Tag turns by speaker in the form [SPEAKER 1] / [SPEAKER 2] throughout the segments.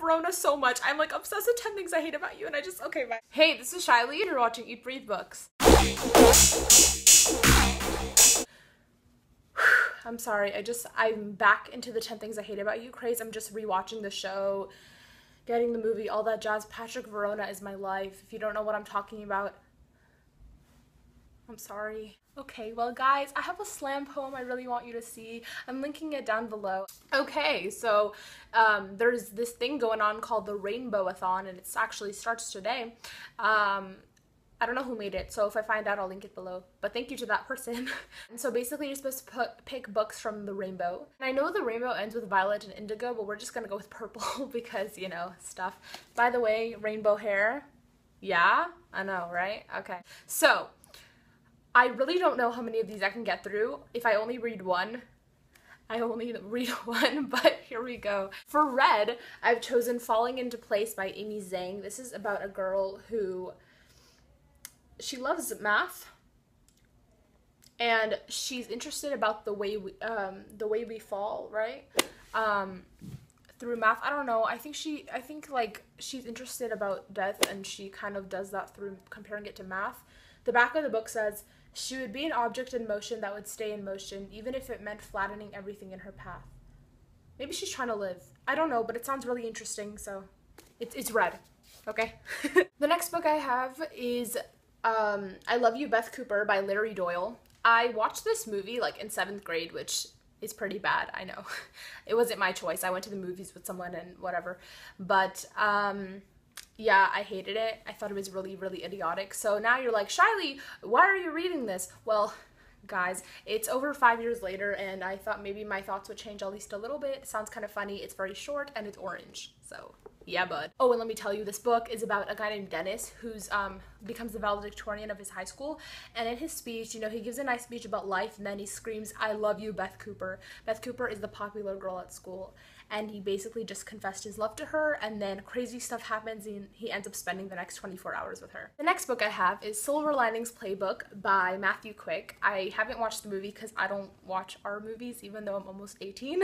[SPEAKER 1] Verona so much. I'm like obsessed with 10 Things I Hate About You, and I just, okay, bye. Hey, this is Shaily, and you're watching Eat Breathe Books. I'm sorry, I'm back into the 10 Things I Hate About You craze. I'm just rewatching the show, getting the movie, all that jazz. Patrick Verona is my life. If you don't know what I'm talking about, I'm sorry. Okay, well guys, I have a slam poem I really want you to see. I'm linking it down below. Okay, so there's this thing going on called the Rainbow-a-thon, and it actually starts today. I don't know who made it, so if I find out, I'll link it below. But thank you to that person. And so basically, you're supposed to pick books from the rainbow. And I know the rainbow ends with violet and indigo, but we're just gonna go with purple because, you know, stuff. By the way, rainbow hair. Yeah, I know, right? Okay. So, I really don't know how many of these I can get through. If I only read one, I only read one, but here we go. For red, I've chosen Falling Into Place by Amy Zhang. This is about a girl who, she loves math, and she's interested about the way we fall, right? Through math. I don't know. I think like she's interested about death, and she kind of does that through comparing it to math. The back of the book says, she would be an object in motion that would stay in motion, even if it meant flattening everything in her path. Maybe she's trying to live. I don't know, but it sounds really interesting, so it's red, okay? The next book I have is I Love You, Beth Cooper by Larry Doyle. I watched this movie like in 7th grade, which is pretty bad, I know. It wasn't my choice. I went to the movies with someone and whatever. But yeah, I hated it. I thought it was really, really idiotic. So now you're like, Shaily, why are you reading this? Well, guys, it's over 5 years later, and I thought maybe my thoughts would change at least a little bit. It sounds kind of funny. It's very short, and it's orange. So yeah, bud. Oh, and let me tell you, this book is about a guy named Dennis who's becomes the valedictorian of his high school, and in his speech, you know, he gives a nice speech about life, and then he screams, I love you, Beth Cooper. Beth Cooper is the popular girl at school, and he basically just confessed his love to her, and then crazy stuff happens, and he ends up spending the next 24 hours with her. The next book I have is Silver Linings Playbook by Matthew Quick. I haven't watched the movie because I don't watch our movies, even though I'm almost 18.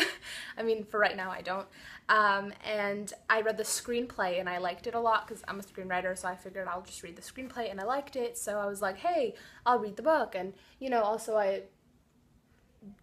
[SPEAKER 1] I mean, for right now, I don't. And I read the screenplay, and I liked it a lot because I'm a screenwriter, so I figured I'll just read the screenplay, and I liked it, so I was like, hey, I'll read the book. And, you know, also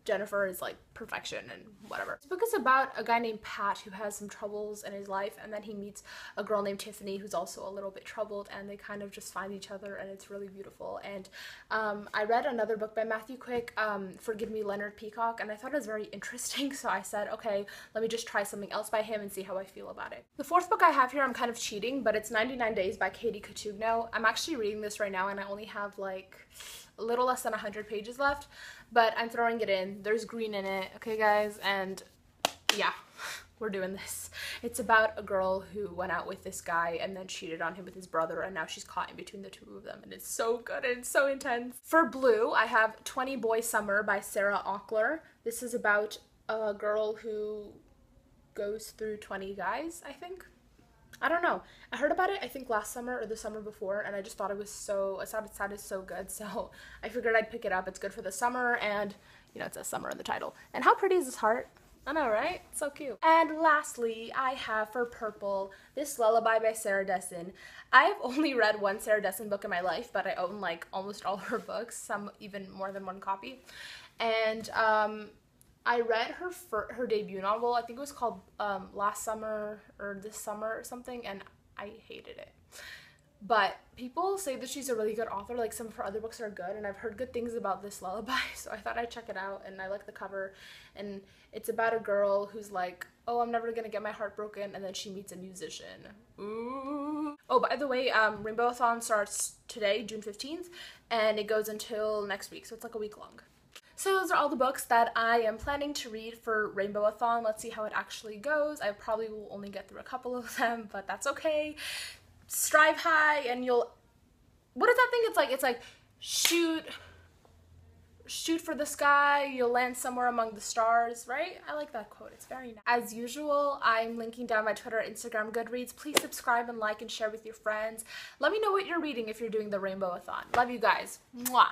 [SPEAKER 1] Jennifer is like perfection and whatever. This book is about a guy named Pat who has some troubles in his life, and then he meets a girl named Tiffany who's also a little bit troubled, and they kind of just find each other, and it's really beautiful. And I read another book by Matthew Quick, Forgive Me, Leonard Peacock, and I thought it was very interesting, so I said, okay, let me just try something else by him and see how I feel about it. The fourth book I have here, I'm kind of cheating, but it's 99 Days by Katie Cotugno. I'm actually reading this right now, and I only have like a little less than 100 pages left, but I'm throwing it in. There's green in it, okay guys, and yeah, we're doing this. It's about a girl who went out with this guy and then cheated on him with his brother, and now she's caught in between the two of them, and it's so good and it's so intense. For blue, I have 20 Boy Summer by Sarah Aukler. This is about a girl who goes through 20 guys, I think. I don't know. I heard about it, I think last summer or the summer before, and I just thought it sounded so good, so I figured I'd pick it up. It's good for the summer, and, you know, it says summer in the title. And how pretty is this heart? I know, right? So cute. And lastly, I have for purple, this Lullaby by Sarah Dessen. I've only read one Sarah Dessen book in my life, but I own, like, almost all her books, some even more than one copy. And, I read her debut novel, I think it was called Last Summer or This Summer or something, and I hated it. But people say that she's a really good author, like some of her other books are good, and I've heard good things about this lullaby, so I thought I'd check it out, and I like the cover, and it's about a girl who's like, oh, I'm never gonna get my heart broken, and then she meets a musician. Ooh. Oh, by the way, Rainbow-a-thon starts today, June 15th, and it goes until next week, so it's like a week long. So those are all the books that I am planning to read for Rainbow-a-thon. Let's see how it actually goes. I probably will only get through a couple of them, but that's okay. Strive high and you'll... What is that thing? It's like shoot for the sky, you'll land somewhere among the stars, right? I like that quote. It's very nice. As usual, I'm linking down my Twitter, Instagram, GoodReads. Please subscribe and like and share with your friends. Let me know what you're reading if you're doing the Rainbow-a-thon. Love you guys. Mwah.